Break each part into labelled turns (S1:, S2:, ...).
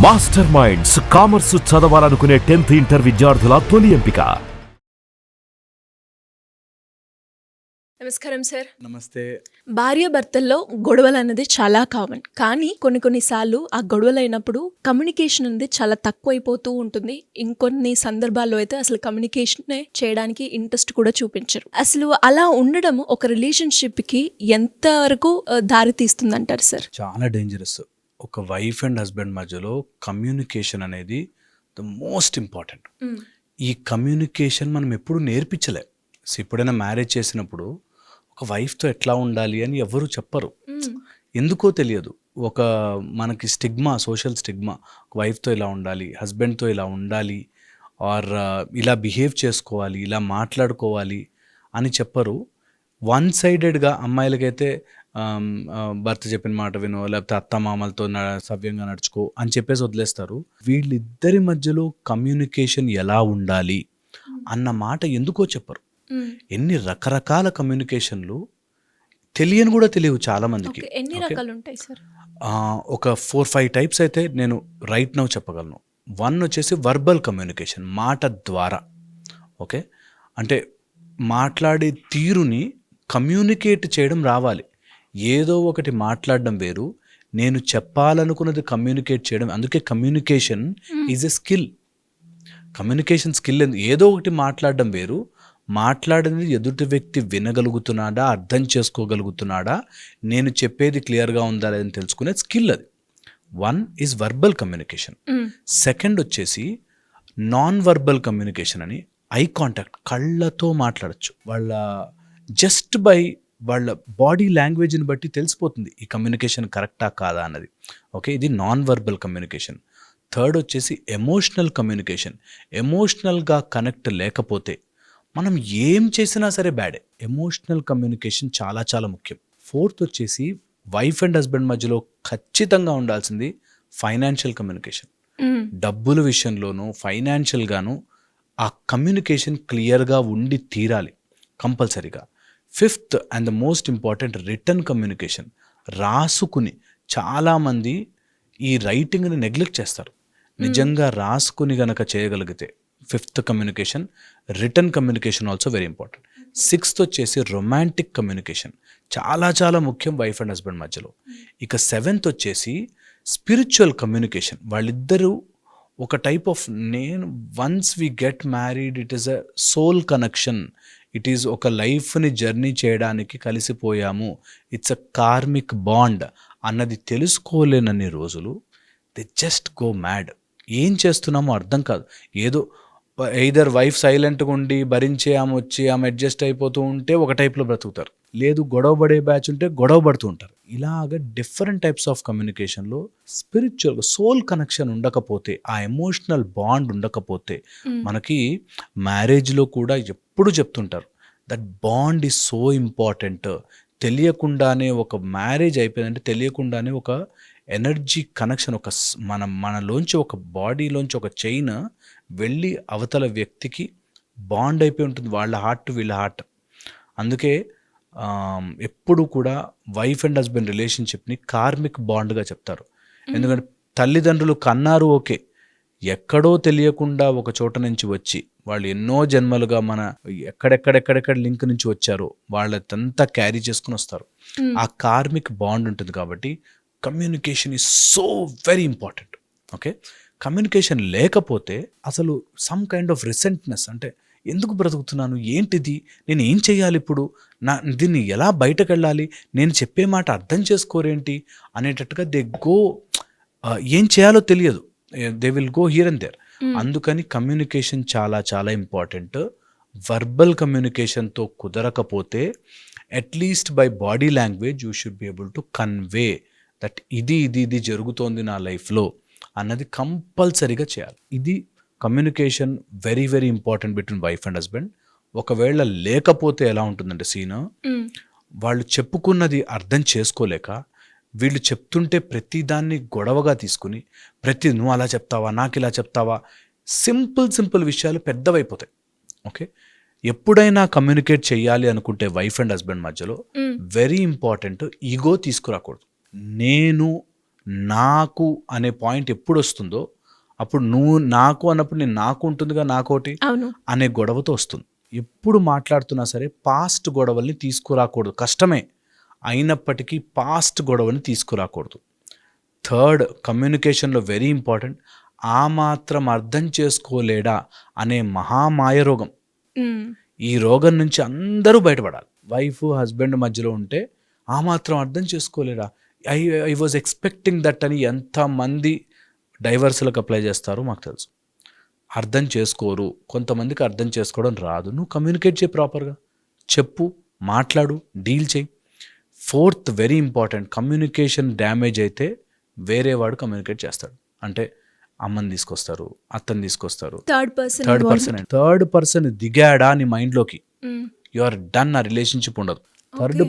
S1: Master minds commerce చదవాలనుకునే 10th inter విద్యార్థుల తొలి ఎంపిక.
S2: నమస్కారం సార్.
S3: నమస్తే.
S2: భార్యాభర్తల్లో గొడవలు అనేది చాలా కామన్. కానీ కొన్నిసార్లు ఆ గొడవలు అయినప్పుడు కమ్యూనికేషన్ అనేది చాలా తక్కువైపోతూ ఉంటుంది. ఇంకొన్ని సందర్భాల్లో అయితే అసలు కమ్యూనికేషన్ చేయడానికి ఇంట్రెస్ట్ కూడా చూపించరు. అసలు అలా ఉండడం ఒక రిలేషన్షిప్ కి ఎంతవరకు దారి తీస్తుందంటారు సార్?
S3: చాలా డేంజరస్. ఒక వైఫ్ అండ్ హస్బెండ్ మధ్యలో కమ్యూనికేషన్ అనేది ద మోస్ట్ ఇంపార్టెంట్. ఈ కమ్యూనికేషన్ మనం ఎప్పుడు నేర్పించలే. ఎప్పుడైనా మ్యారేజ్ చేసినప్పుడు ఒక వైఫ్తో ఎట్లా ఉండాలి అని ఎవరు చెప్పరు, ఎందుకో తెలియదు. ఒక మనకి స్టిగ్మా, సోషల్ స్టిగ్మా, వైఫ్తో ఇలా ఉండాలి, హస్బెండ్తో ఇలా ఉండాలి, ఆర్ ఇలా బిహేవ్ చేసుకోవాలి, ఇలా మాట్లాడుకోవాలి అని చెప్పరు. వన్ సైడెడ్గా అమ్మాయిలకైతే భర్త చెప్పిన మాట వినో, లేకపోతే అత్తమామలతో సవ్యంగా నడుచుకో అని చెప్పేసి వదిలేస్తారు. వీళ్ళిద్దరి మధ్యలో కమ్యూనికేషన్ ఎలా ఉండాలి అన్న మాట ఎందుకో చెప్పరు. ఎన్ని రకరకాల కమ్యూనికేషన్లు తెలియని కూడా తెలియవు చాలా మందికి.
S2: ఎన్ని రకాలు ఉంటాయి సార్?
S3: ఒక 4-5 టైప్స్ అయితే నేను రైట్ నౌ చెప్పగలను. 1 వచ్చేసి వర్బల్ కమ్యూనికేషన్, మాట ద్వారా. ఓకే, అంటే మాట్లాడే తీరుని కమ్యూనికేట్ చేయడం రావాలి. ఏదో ఒకటి మాట్లాడడం వేరు, నేను చెప్పాలనుకున్నది కమ్యూనికేట్ చేయడం. అందుకే communication is a skill. Communication skill ఏదో ఒకటి మాట్లాడడం వేరు, మాట్లాడింది ఎదుటి వ్యక్తి వినగలుగుతున్నాడా, అర్థం చేసుకోగలుగుతున్నాడా, నేను చెప్పేది క్లియర్గా ఉందా లేదని తెలుసుకునే స్కిల్ అది. 1 ఈజ్ వర్బల్ కమ్యూనికేషన్. సెకండ్ వచ్చేసి నాన్ వర్బల్ కమ్యూనికేషన్ అని, ఐ కాంటాక్ట్, కళ్ళతో మాట్లాడచ్చు. జస్ట్ బై వాళ్ళ బాడీ లాంగ్వేజ్ని బట్టి తెలిసిపోతుంది ఈ కమ్యూనికేషన్ కరెక్టా కాదా అన్నది. ఓకే, ఇది నాన్ వర్బల్ కమ్యూనికేషన్. థర్డ్ వచ్చేసి ఎమోషనల్ కమ్యూనికేషన్. ఎమోషనల్గా కనెక్ట్ లేకపోతే మనం ఏం చేసినా సరే బ్యాడే. ఎమోషనల్ కమ్యూనికేషన్ చాలా చాలా ముఖ్యం. ఫోర్త్ వచ్చేసి వైఫ్ అండ్ హస్బెండ్ మధ్యలో ఖచ్చితంగా ఉండాల్సింది ఫైనాన్షియల్ కమ్యూనికేషన్. డబ్బుల విషయంలోనూ ఫైనాన్షియల్గాను ఆ కమ్యూనికేషన్ క్లియర్గా ఉండి తీరాలి కంపల్సరీగా. Fifth and the most important, return communication. రాసుకుని, చాలామంది ఈ రైటింగ్ని నెగ్లెక్ట్ చేస్తారు. నిజంగా రాసుకుని గనక చేయగలిగితే fifth communication. Return communication also very important. Sixth వచ్చేసి రొమాంటిక్ కమ్యూనికేషన్, చాలా చాలా ముఖ్యం వైఫ్ అండ్ హస్బెండ్ మధ్యలో. ఇక సెవెంత్ వచ్చేసి స్పిరిచువల్ కమ్యూనికేషన్. వాళ్ళిద్దరూ ఒక టైప్ ఆఫ్, నేను once we get married it is a soul connection. It is ఒక లైఫ్ని జర్నీ చేయడానికి కలిసిపోయాము, ఇట్స్ అ కార్మిక్ బాండ్ అన్నది తెలుసుకోలేనన్ని రోజులు దే జస్ట్ గో మ్యాడ్. ఏం చేస్తున్నామో అర్థం కాదు. ఏదో ఎయిదర్ వైఫ్ సైలెంట్గా ఉండి భరించే ఆమె వచ్చి ఆమె అడ్జస్ట్ అయిపోతూ ఉంటే ఒక టైప్లో బ్రతుకుతారు, లేదు గొడవ పడే బ్యాచ్ ఉంటే గొడవ పడుతూ ఉంటారు. ఇలాగ డిఫరెంట్ టైప్స్ ఆఫ్ కమ్యూనికేషన్లో స్పిరిచువల్గా సోల్ కనెక్షన్ ఉండకపోతే, ఆ ఎమోషనల్ బాండ్ ఉండకపోతే, మనకి మ్యారేజ్లో కూడా ఎప్పుడు చెప్తుంటారు that bond is so important. తెలియకుండానే ఒక మ్యారేజ్ అయిపోయిందంటే తెలియకుండానే ఒక ఎనర్జీ కనెక్షన్, ఒక మనలోంచి ఒక బాడీలోంచి ఒక చైన్ వెళ్ళి అవతల వ్యక్తికి బాండ్ అయిపోయి ఉంటుంది, వాళ్ళ హార్ట్ టు వీళ్ళ హార్ట్. అందుకే ఎప్పుడు కూడా వైఫ్ అండ్ హస్బెండ్ రిలేషన్షిప్ని కార్మిక్ బాండ్గా చెప్తారు. ఎందుకంటే తల్లిదండ్రులు కన్నారు ఓకే, ఎక్కడో తెలియకుండా ఒక చోట నుంచి వచ్చి వాళ్ళు ఎన్నో జన్మలుగా మన ఎక్కడెక్కడెక్కడెక్కడ లింక్ నుంచి వచ్చారో వాళ్ళంతా క్యారీ చేసుకుని వస్తారు. ఆ కార్మిక్ బాండ్ ఉంటుంది. కాబట్టి communication is so very important. Okay, communication లేకపోతే అసలు సమ్ కైండ్ ఆఫ్ రిసెంట్నెస్, అంటే ఎందుకు బ్రతుకుతున్నాను, ఏంటిది, నేను ఏం చేయాలి ఇప్పుడు, దీన్ని ఎలా బయటకు వెళ్ళాలి, నేను చెప్పే మాట అర్థం చేసుకోరేంటి అనేటట్టుగా దే గో, ఏం చేయాలో తెలియదు, they will go here and there. అందుకని కమ్యూనికేషన్ చాలా చాలా ఇంపార్టెంట్. వర్బల్ కమ్యూనికేషన్తో కుదరకపోతే at least by body language you should be able to convey that ఇది జరుగుతోంది నా లైఫ్లో అన్నది కంపల్సరీగా చేయాలి. ఇది communication very very important between wife and husband. ఒకవేళ లేకపోతే ఎలా ఉంటుందంటే సీన్, వాళ్ళు చెప్పుకున్నది అర్థం చేసుకోలేక వీళ్ళు చెప్తుంటే ప్రతిదాన్ని గొడవగా తీసుకుని, నువ్వు అలా చెప్తావా, నాకు ఇలా చెప్తావా, సింపుల్ విషయాలు పెద్దవైపోతాయి. ఓకే, ఎప్పుడైనా కమ్యూనికేట్ చేయాలి అనుకుంటే వైఫ్ అండ్ హస్బెండ్ మధ్యలో వెరీ ఇంపార్టెంట్, ఈగో తీసుకురాకూడదు. నేను నాకు అనే పాయింట్ ఎప్పుడు వస్తుందో అప్పుడు నువ్వు నాకు అన్నప్పుడు నేను నాకు ఉంటుందిగా నాకోటి
S2: అవును.
S3: అనే గొడవతో వస్తుంది. ఎప్పుడు మాట్లాడుతున్నా సరే పాస్ట్ గొడవల్ని తీసుకురాకూడదు. కష్టమే అయినప్పటికీ పాస్ట్ గొడవని తీసుకురాకూడదు. థర్డ్, కమ్యూనికేషన్లో వెరీ ఇంపార్టెంట్, ఆ మాత్రం అర్థం చేసుకోలేడా అనే మహామాయ రోగం.
S2: హ్మ్.
S3: ఈ రోగం నుంచి అందరూ బయటపడాలి. వైఫ్ హస్బెండ్ మధ్యలో ఉంటే ఆ మాత్రం అర్థం చేసుకోలేడా, ఐ వాజ్ ఎక్స్పెక్టింగ్ దట్ అని ఎంతమంది డైవర్సులకు అప్లై చేస్తారో మాకు తెలుసు. అర్థం చేసుకోరు. కొంతమందికి అర్థం చేసుకోవడం రాదు. నువ్వు కమ్యూనికేట్ చేయి, ప్రాపర్గా చెప్పు, మాట్లాడు, డీల్ చేయి. Fourth, very important, communication damage అయితే వేరే వాడు కమ్యూనికేట్ చేస్తాడు. అంటే అమ్మని తీసుకొస్తారు, అత్తని తీసుకొస్తారు, థర్డ్ పర్సన్ దిగాడా నీ మైండ్లోకి, యు ఆర్ డన్. ఆ రిలేషన్షిప్ ఉండదు. థర్డ్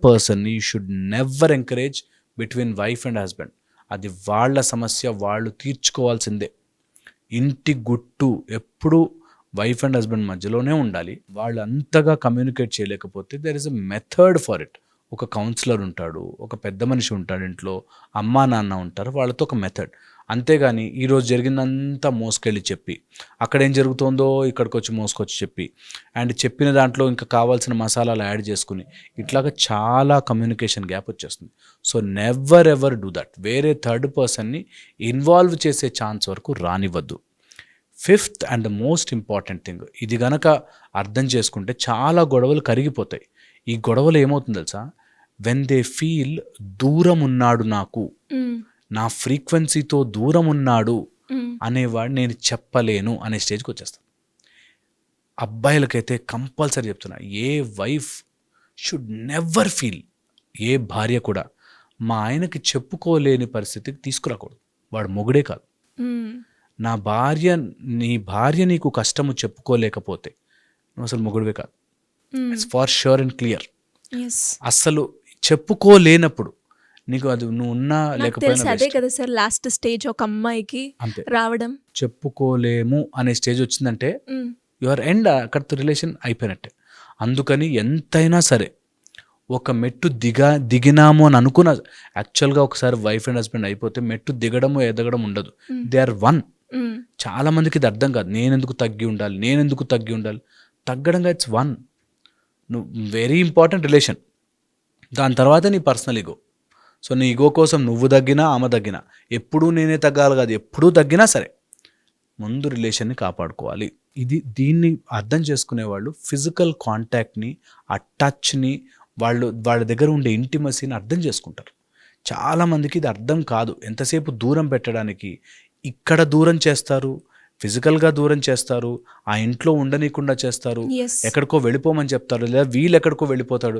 S3: పర్సన్ని you should never encourage between wife and husband. అది వాళ్ళ సమస్య, వాళ్ళు తీర్చుకోవాల్సిందే. ఇంటి గుట్టు ఎప్పుడు వైఫ్ అండ్ హస్బెండ్ మధ్యలోనే ఉండాలి. వాళ్ళు అంతగా కమ్యూనికేట్ చేయలేకపోతే there is a method for it. ఒక కౌన్సిలర్ ఉంటాడు, ఒక పెద్ద మనిషి ఉంటాడు, ఇంట్లో అమ్మా నాన్న ఉంటారు, వాళ్ళతో ఒక మెథడ్. అంతేగాని ఈరోజు జరిగిందంతా మోసుకెళ్ళి చెప్పి, అక్కడ ఏం జరుగుతుందో ఇక్కడికి వచ్చి మోసుకొచ్చి చెప్పి, అండ్ చెప్పిన దాంట్లో ఇంకా కావాల్సిన మసాలాలు యాడ్ చేసుకుని ఇట్లాగా చాలా కమ్యూనికేషన్ గ్యాప్ వచ్చేస్తుంది. So never ever do that. వేరే థర్డ్ పర్సన్ని ఇన్వాల్వ్ చేసే ఛాన్స్ వరకు రానివ్వద్దు. Fifth and the most important thing, ఇది గనక అర్థం చేసుకుంటే చాలా గొడవలు కరిగిపోతాయి. ఈ గొడవలు ఏమవుతుంది తెలుసా, వెన్ దే ఫీల్ దూరం ఉన్నాడు నాకు, నా ఫ్రీక్వెన్సీతో దూరం ఉన్నాడు అనేవాడు నేను చెప్పలేను అనే స్టేజ్కి వచ్చేస్తాను. అబ్బాయిలకైతే కంపల్సరీ చెప్తున్నా, ఏ వైఫ్ షుడ్ నెవర్ ఫీల్, ఏ భార్య కూడా మా ఆయనకి చెప్పుకోలేని పరిస్థితికి తీసుకురాకూడదు. వాడు మొగుడే కాదు. నీ భార్య నీకు కష్టము చెప్పుకోలేకపోతే నువ్వు అసలు మొగుడివే కాదు. It's for sure and clear. అసలు చెప్పుకోలేనప్పుడు నీకు అది నువ్వు ఉన్నా లేకపోయినా
S2: అదే కదా సార్ లాస్ట్ స్టేజ్ ఒక అమ్మాయికి రావడం.
S3: చెప్పుకోలేము అనే స్టేజ్ వచ్చిందంటే యువర్ ఎండ్, అక్కడితో రిలేషన్ అయిపోయినట్టే. అందుకని ఎంతైనా సరే ఒక మెట్టు దిగినాము అని అనుకున్న, యాక్చువల్గా ఒకసారి వైఫ్ అండ్ హస్బెండ్ అయిపోతే మెట్టు దిగడము ఎదగడం ఉండదు. They are one. చాలా మందికి ఇది అర్థం కాదు. నేనెందుకు తగ్గి ఉండాలి, తగ్గడంగా ఇట్స్ వన్. నువ్వు వెరీ ఇంపార్టెంట్ రిలేషన్. దాని తర్వాత నీ పర్సనల్ ఈగో. సో నీ ఈగో కోసం నువ్వు తగ్గినా ఆమె తగ్గినా, ఎప్పుడూ నేనే తగ్గాలి కాదు, ఎప్పుడూ తగ్గినా సరే ముందు రిలేషన్ని కాపాడుకోవాలి. దీన్ని అర్థం చేసుకునేవాళ్ళు ఫిజికల్ కాంటాక్ట్ని, ఆ టచ్ని, వాళ్ళ దగ్గర ఉండే ఇంటిమసీని అర్థం చేసుకుంటారు. చాలామందికి ఇది అర్థం కాదు. ఎంతసేపు దూరం పెట్టడానికి ఇక్కడ దూరం చేస్తారు, ఫిజికల్గా దూరం చేస్తారు, ఆ ఇంట్లో ఉండనీయకుండా చేస్తారు, ఎక్కడికో వెళ్ళిపోమని చెప్తారు, లేదా వీళ్ళు ఎక్కడికో వెళ్ళిపోతాడు,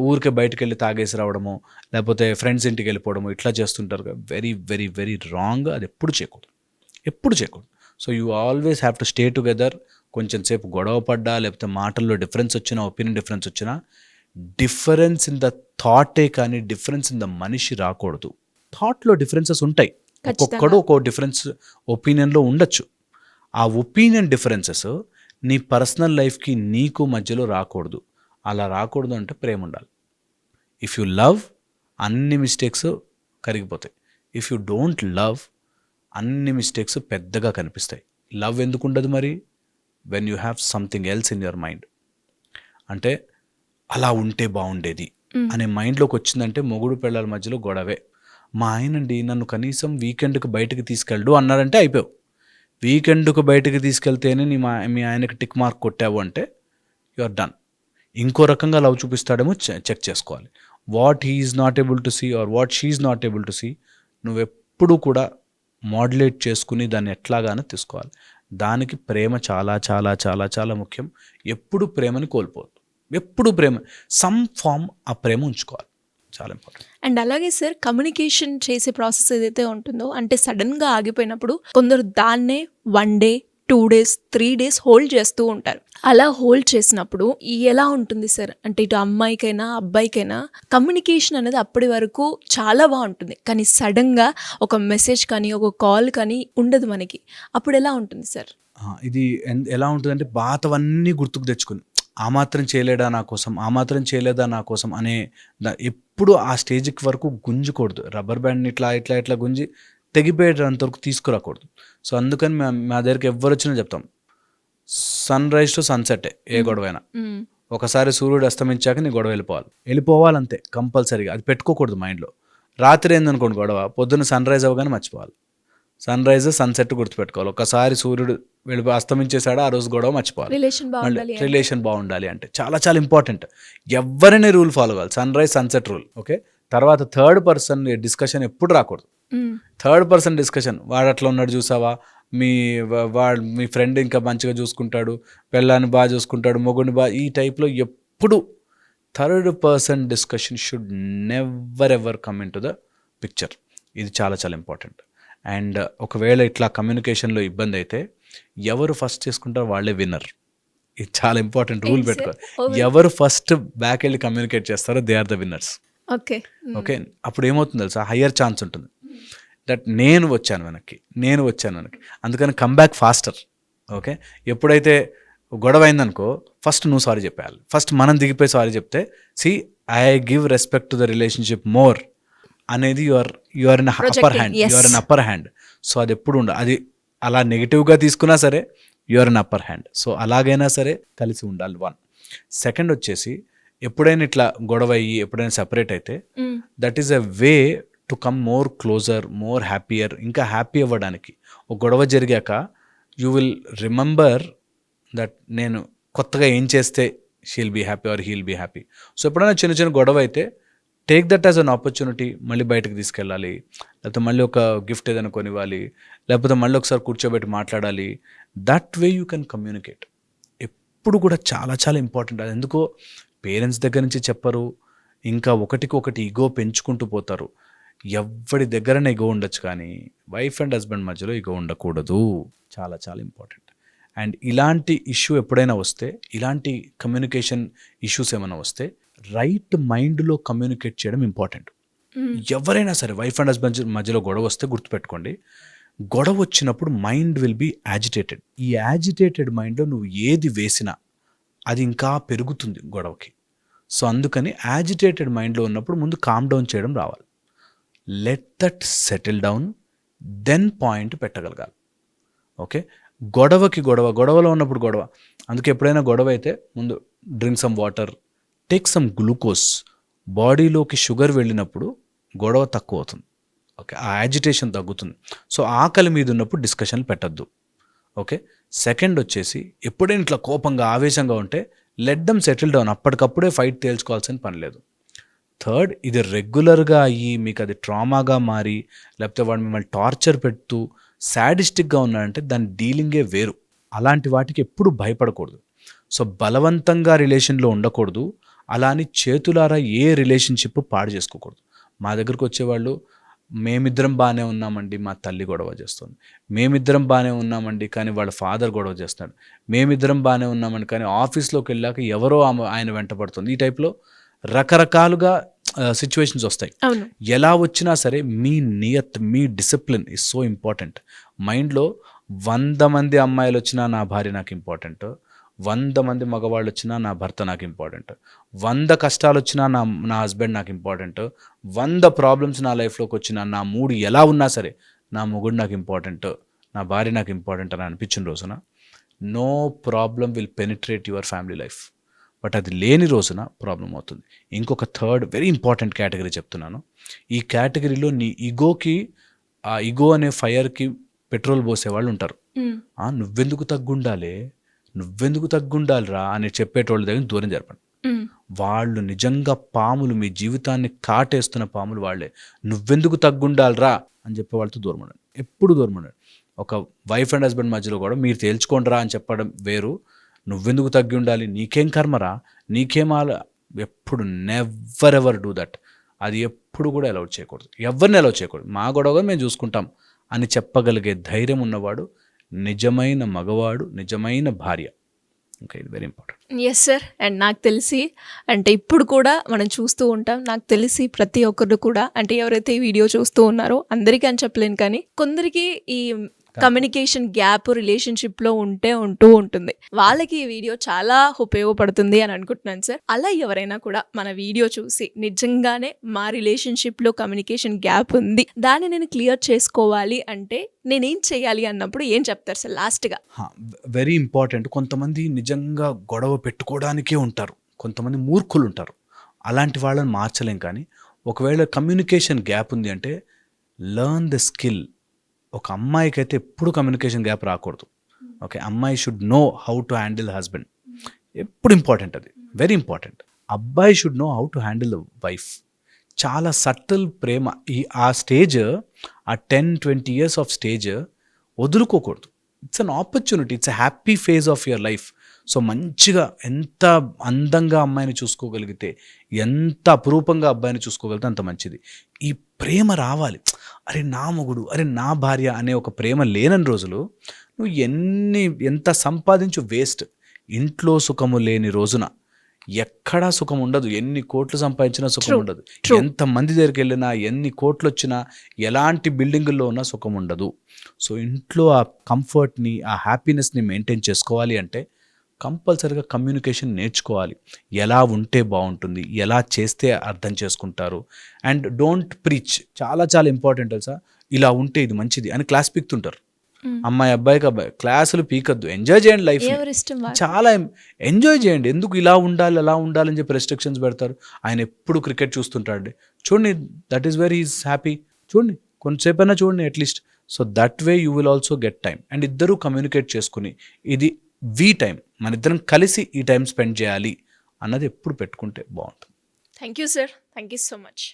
S3: ఊరికే బయటకు వెళ్ళి తాగేసి రావడము, లేకపోతే ఫ్రెండ్స్ ఇంటికి వెళ్ళిపోవడము, ఇట్లా చేస్తుంటారు. Very very very wrong. అది ఎప్పుడు చేయకూడదు. So you always have to stay together. కొంచెం సేపు గొడవ పడ్డా, లేకపోతే మాటల్లో డిఫరెన్స్ వచ్చినా, ఒపీనియన్ డిఫరెన్స్ వచ్చినా, డిఫరెన్స్ ఇన్ ద థాటే కానీ డిఫరెన్స్ ఇన్ ద మనిషి రాకూడదు. థాట్లో డిఫరెన్సెస్ ఉంటాయి, ఒక్కొక్కడు ఒక్కో డిఫరెన్స్ ఒపీనియన్లో ఉండొచ్చు. ఆ ఒపీనియన్ డిఫరెన్సెస్ నీ పర్సనల్ లైఫ్కి నీకు మధ్యలో రాకూడదు. అలా రాకూడదు అంటే ప్రేమ ఉండాలి. ఇఫ్ యు లవ్, అన్ని మిస్టేక్స్ కరిగిపోతాయి. ఇఫ్ యు డోంట్ లవ్, అన్ని మిస్టేక్స్ పెద్దగా కనిపిస్తాయి. లవ్ ఎందుకు ఉండదు మరి? When you have something else in your mind. అంటే అలా ఉంటే బాగుండేది అనే మైండ్లోకి వచ్చిందంటే మొగుడు పిల్లల మధ్యలో గొడవే. మా ఆయనండి నన్ను కనీసం వీకెండ్కి బయటకు తీసుకెళ్ళడు అన్నారంటే అయిపోయావు. వీకెండ్కు బయటకు తీసుకెళ్తేనే మీ ఆయనకి టిక్ మార్క్ కొట్టావు అంటే యు ఆర్ డన్. ఇంకో రకంగా లవ్ చూపిస్తాడేమో చెక్ చేసుకోవాలి. What he is not able to see or what she is not able to see నువ్వెప్పుడు కూడా మాడ్యులేట్ చేసుకుని దాన్ని ఎట్లాగానో తీసుకోవాలి. దానికి ప్రేమ చాలా చాలా చాలా చాలా ముఖ్యం. ఎప్పుడు ప్రేమని కోల్పోవద్దు. ఎప్పుడు ప్రేమ సమ్ ఫామ్ ఆ ప్రేమ ఉంచుకోవాలి, చాలా ఇంపార్టెంట్.
S2: అండ్ అలాగే సార్ కమ్యూనికేషన్ చేసే ప్రాసెస్ ఏదైతే ఉంటుందో, అంటే సడన్గా ఆగిపోయినప్పుడు కొందరు దాన్నే 1 day 2 days 3 days హోల్డ్ చేస్తూ ఉంటారు. అలా హోల్డ్ చేసినప్పుడు ఎలా ఉంటుంది సార్? అంటే ఇటు అమ్మాయికైనా అబ్బాయికైనా కమ్యూనికేషన్ అనేది అప్పటి వరకు చాలా బాగుంటుంది, కానీ సడన్గా ఒక మెసేజ్ కానీ ఒక కాల్ కానీ ఉండదు మనకి. అప్పుడు ఎలా ఉంటుంది సార్?
S3: ఇది ఎలా ఉంటుందంటే పాతవన్నీ గుర్తుకు తెచ్చుకుని, ఆ మాత్రం చేయలేదా నా కోసం, ఆ మాత్రం చేయలేదా నా కోసం అనే ఎప్పుడు ఆ స్టేజ్కి వరకు గుంజకూడదు. రబ్బర్ బ్యాండ్ని ఇట్లా ఇట్లా ఇట్లా గుంజి తెగిపోయేటంత వరకు తీసుకురాకూడదు. సో అందుకని మా దగ్గరికి ఎవరు వచ్చినా చెప్తాం, సన్ రైజ్ టు సన్సెట్ ఏ గొడవైనా. ఒకసారి సూర్యుడు అస్తమించాక నీ గొడవ వెళ్ళిపోవాలంతే కంపల్సరీగా. అది పెట్టుకోకూడదు మైండ్లో. రాత్రి ఏందనుకోండి గొడవ, పొద్దున్న సన్ రైజ్ అవ్వగానే మర్చిపోవాలి. సన్ రైజ్ సన్సెట్ గుర్తుపెట్టుకోవాలి. ఒకసారి సూర్యుడు అస్తమించేసాడు, ఆ రోజు గొడవ మర్చిపోవాలి. రిలేషన్ బాగుండాలి అంటే చాలా చాలా ఇంపార్టెంట్. ఎవరైనా రూల్ ఫాలో కావాలి, sunrise sunset rule. Okay, తర్వాత థర్డ్ పర్సన్ డిస్కషన్ ఎప్పుడు రాకూడదు. థర్డ్ పర్సన్ డిస్కషన్, వాడు అట్లా ఉన్నాడు చూసావా, మీ ఫ్రెండ్ ఇంకా మంచిగా చూసుకుంటాడు, పిల్లాన్ని బాగా చూసుకుంటాడు, మొగుడిని బాగా, ఈ టైప్లో ఎప్పుడు third person discussion should never ever come in to the picture. ఇది చాలా చాలా ఇంపార్టెంట్. అండ్ ఒకవేళ ఇట్లా కమ్యూనికేషన్లో ఇబ్బంది అయితే ఎవరు ఫస్ట్ చేసుకుంటారో వాళ్ళే విన్నర్. ఇది చాలా ఇంపార్టెంట్ రూల్ పెట్టుకోవాలి. ఎవరు ఫస్ట్ బ్యాక్ వెళ్ళి కమ్యూనికేట్ చేస్తారో they are the winners. Okay, అప్పుడు ఏమవుతుంది తెలుసా, హయ్యర్ ఛాన్స్ ఉంటుంది దట్ నేను వచ్చాను వెనక్కి, అందుకని కమ్ బ్యాక్ ఫాస్టర్. ఓకే, ఎప్పుడైతే గొడవ అయిందనుకో ఫస్ట్ నువ్వు సారీ చెప్పాలి. ఫస్ట్ మనం దిగిపోయి సారీ చెప్తే, see I give respect to the relationship more అనేది you're in upper hand. So అది ఎప్పుడు ఉండాలి. అది అలా నెగిటివ్గా తీసుకున్నా సరే you're in upper hand. So అలాగైనా సరే కలిసి ఉండాలి. 1. సెకండ్ వచ్చేసి, ఎప్పుడైనా ఇట్లా గొడవ అయ్యి ఎప్పుడైనా సెపరేట్ అయితే that is a way to come more closer, more happier. ఇంకా హ్యాపీ అవ్వడానికి ఒక గొడవ జరిగాక యూ విల్ రిమెంబర్ దట్ నేను కొత్తగా ఏం చేస్తే she'll be happy or he'll be happy. So ఎప్పుడైనా చిన్న చిన్న గొడవ అయితే take that as an opportunity. మళ్ళీ బయటకు తీసుకెళ్ళాలి, లేకపోతే మళ్ళీ ఒక గిఫ్ట్ ఏదైనా కొనివ్వాలి, లేకపోతే మళ్ళీ ఒకసారి కూర్చోబెట్టి మాట్లాడాలి. That way you can communicate. ఎప్పుడు కూడా చాలా చాలా ఇంపార్టెంట్. అది ఎందుకో పేరెంట్స్ దగ్గర నుంచి చెప్పరు, ఇంకా ఒకటికి ఈగో పెంచుకుంటూ పోతారు. ఎవరి దగ్గరనే ఈగో ఉండొచ్చు, కానీ వైఫ్ అండ్ హస్బెండ్ మధ్యలో ఈగో ఉండకూడదు. చాలా చాలా ఇంపార్టెంట్. అండ్ ఇలాంటి ఇష్యూ ఎప్పుడైనా వస్తే, ఇలాంటి కమ్యూనికేషన్ ఇష్యూస్ ఏమైనా వస్తే రైట్ మైండ్లో కమ్యూనికేట్ చేయడం ఇంపార్టెంట్. ఎవరైనా సరే వైఫ్ అండ్ హస్బెండ్ మధ్యలో గొడవ వస్తే గుర్తుపెట్టుకోండి, గొడవ వచ్చినప్పుడు మైండ్ విల్ బీ యాజిటేటెడ్. ఈ యాజిటేటెడ్ మైండ్లో నువ్వు ఏది వేసినా అది ఇంకా పెరుగుతుంది గొడవకి. సో అందుకని యాజిటేటెడ్ మైండ్లో ఉన్నప్పుడు ముందు కామ్ డౌన్ చేయడం రావాలి. Let that settle down, then point పెట్టగలగాలి. ఓకే, గొడవలో ఉన్నప్పుడు గొడవ. అందుకే ఎప్పుడైనా గొడవ అయితే ముందు drink some water, take some glucose. బాడీలోకి షుగర్ వెళ్ళినప్పుడు గొడవ తక్కువ అవుతుంది. ఓకే, ఆ యాజిటేషన్ తగ్గుతుంది. సో ఆకలి మీద ఉన్నప్పుడు డిస్కషన్లు పెట్టద్దు. ఓకే, సెకండ్ వచ్చేసి, ఎప్పుడైనా ఇట్లా కోపంగా ఆవేశంగా ఉంటే లెట్ దమ్ సెటిల్ డౌన్. అప్పటికప్పుడే ఫైట్ తేల్చుకోవాల్సిన పని లేదు. థర్డ్, ఇది రెగ్యులర్గా అయ్యి మీకు అది ట్రామాగా మారి, లేకపోతే వాడు మిమ్మల్ని టార్చర్ పెడుతూ సాడిస్టిక్గా ఉన్నాడంటే దాని డీలింగే వేరు. అలాంటి వాటికి ఎప్పుడు భయపడకూడదు. సో బలవంతంగా రిలేషన్లో ఉండకూడదు. అలా అని చేతులారా ఏ రిలేషన్షిప్ పాడు చేసుకోకూడదు. మా దగ్గరకు వచ్చేవాళ్ళు, మేమిద్దరం బాగానే ఉన్నామండి, మా తల్లి గొడవ చేస్తుంది. మేమిద్దరం బాగానే ఉన్నామండి, కానీ వాళ్ళ ఫాదర్ గొడవ చేస్తున్నాడు. మేమిద్దరం బాగానే ఉన్నామండి, కానీ ఆఫీస్లోకి వెళ్ళాక ఎవరో ఆయన వెంట పడుతుంది. ఈ టైప్లో రకరకాలుగా సిచ్యువేషన్స్ వస్తాయి. ఎలా వచ్చినా సరే మీ నియత్, మీ డిసిప్లిన్ ఈజ్ సో ఇంపార్టెంట్. మైండ్లో 100 మంది అమ్మాయిలు వచ్చినా నా భార్య నాకు ఇంపార్టెంట్, 100 మంది మగవాళ్ళు వచ్చినా నా భర్త నాకు ఇంపార్టెంట్, 100 కష్టాలు వచ్చినా నా హస్బెండ్ నాకు ఇంపార్టెంట్, 100 ప్రాబ్లమ్స్ నా లైఫ్లోకి వచ్చినా, నా మూడు ఎలా ఉన్నా సరే నా మొగుడు నాకు ఇంపార్టెంట్, నా భార్య నాకు ఇంపార్టెంట్ అని అనిపించిన రోజున no problem will penetrate your family life. But అది లేని రోజున ప్రాబ్లం అవుతుంది. ఇంకొక థర్డ్ వెరీ ఇంపార్టెంట్ కేటగిరీ చెప్తున్నాను. ఈ కేటగిరీలో నీ ఈగోకి, ఆ ఈగో అనే ఫైర్కి పెట్రోల్ పోసేవాళ్ళు ఉంటారు. నువ్వెందుకు తగ్గుండాలిరా అని చెప్పేటోళ్ళ దగ్గర దూరం జరపండి. వాళ్ళు నిజంగా పాములు, మీ జీవితాన్ని కాటేస్తున్న పాములు వాళ్ళే. నువ్వెందుకు తగ్గుండాలిరా అని చెప్పే వాళ్ళతో దూరం ఉండండి, ఎప్పుడు దూరం ఉండండి. ఒక వైఫ్ అండ్ హస్బెండ్ మధ్యలో కూడా మీరు తేల్చుకోండిరా అని చెప్పడం వేరు, నువ్వెందుకు తగ్గి ఉండాలి, నీకేం కర్మరా, ఎప్పుడు నెవర్ ఎవర్ డూ దట్. అది ఎప్పుడు కూడా అలౌ చేయకూడదు, ఎవరిని అలౌ చేయకూడదు. మా గొడవ మేము చూసుకుంటాం అని చెప్పగలిగే ధైర్యం ఉన్నవాడు నిజమైన మగవాడు, నిజమైన భార్య. ఓకే, ఇది very important.
S2: Yes sir. And నాకు తెలిసి, అంటే ఇప్పుడు కూడా మనం చూస్తూ ఉంటాం, నాకు తెలిసి ప్రతి ఒక్కరు కూడా, అంటే ఎవరైతే ఈ వీడియో చూస్తూ ఉన్నారో అందరికీ అని చెప్పలేను, కానీ కొందరికి ఈ కమ్యూనికేషన్ గ్యాప్ రిలేషన్షిప్ లో ఉంటూ ఉంటుంది. వాళ్ళకి ఈ వీడియో చాలా ఉపయోగపడుతుంది అని అనుకుంటున్నాను సార్. అలా ఎవరైనా కూడా మన వీడియో చూసి నిజంగానే మా రిలేషన్షిప్ లో కమ్యూనికేషన్ గ్యాప్ ఉంది, దాన్ని నేను క్లియర్ చేసుకోవాలి అంటే నేనేం చేయాలి అన్నప్పుడు ఏం చెప్తారు సార్ లాస్ట్ గా?
S3: Very important. కొంతమంది నిజంగా గొడవ పెట్టుకోవడానికే ఉంటారు, కొంతమంది మూర్ఖులు ఉంటారు. అలాంటి వాళ్ళని మార్చలేం. కానీ ఒకవేళ కమ్యూనికేషన్ గ్యాప్ ఉంది అంటే లెర్న్ ద స్కిల్. ఒక అమ్మాయికి అయితే ఎప్పుడు కమ్యూనికేషన్ గ్యాప్ రాకూడదు. ఓకే, అమ్మాయి should know how to handle husband. ఎప్పుడు ఇంపార్టెంట్, అది వెరీ ఇంపార్టెంట్. అబ్బాయి should know how to handle wife. చాలా సటిల్ ప్రేమ. ఆ స్టేజ్, ఆ 10-20 years ఆఫ్ స్టేజ్ వదులుకోకూడదు. It's an opportunity, it's a happy phase of your life. So మంచిగా ఎంత అందంగా అమ్మాయిని చూసుకోగలిగితే, ఎంత అపురూపంగా అబ్బాయిని చూసుకోగలిగితే అంత మంచిది. ఈ ప్రేమ రావాలి. అరే నా మొగుడు, అరే నా భార్య అనే ఒక ప్రేమ లేనని రోజులు నువ్వు ఎంత సంపాదించు వేస్ట్. ఇంట్లో సుఖము లేని రోజున ఎక్కడా సుఖం ఉండదు. ఎన్ని కోట్లు సంపాదించినా సుఖం ఉండదు. ఎంత మంది దగ్గరికి వెళ్ళినా, ఎన్ని కోట్లు వచ్చినా, ఎలాంటి బిల్డింగుల్లో ఉన్నా సుఖం ఉండదు. సో ఇంట్లో ఆ కంఫర్ట్ని, ఆ హ్యాపీనెస్ని మెయింటైన్ చేసుకోవాలి అంటే కంపల్సరీగా కమ్యూనికేషన్ నేర్చుకోవాలి. ఎలా ఉంటే బాగుంటుంది, ఎలా చేస్తే అర్థం చేసుకుంటారు. And don't preach. చాలా చాలా ఇంపార్టెంట్ తెలుసా. ఇలా ఉంటే ఇది మంచిది అని క్లాస్ పీకుతుంటారు. అమ్మాయి అబ్బాయికి అబ్బాయి క్లాసులు పీకద్దు. ఎంజాయ్ చేయండి లైఫ్, చాలా ఎంజాయ్ చేయండి. ఎందుకు ఇలా ఉండాలి అలా ఉండాలని చెప్పి రెస్ట్రిక్షన్స్ పెడతారు. ఆయన ఎప్పుడు క్రికెట్ చూస్తుంటాడు, చూడండి, that is very is happy. చూడండి, కొంచెంసేపైనా చూడండి at least. So that way you will also get time. And ఇద్దరూ కమ్యూనికేట్ చేసుకుని ఇది టైం, మన ఇద్దరం కలిసి ఈ టైం స్పెండ్ చేయాలి అన్నది ఎప్పుడు పెట్టుకుంటే బాగుంటుంది.
S2: Thank you sir, thank you so much.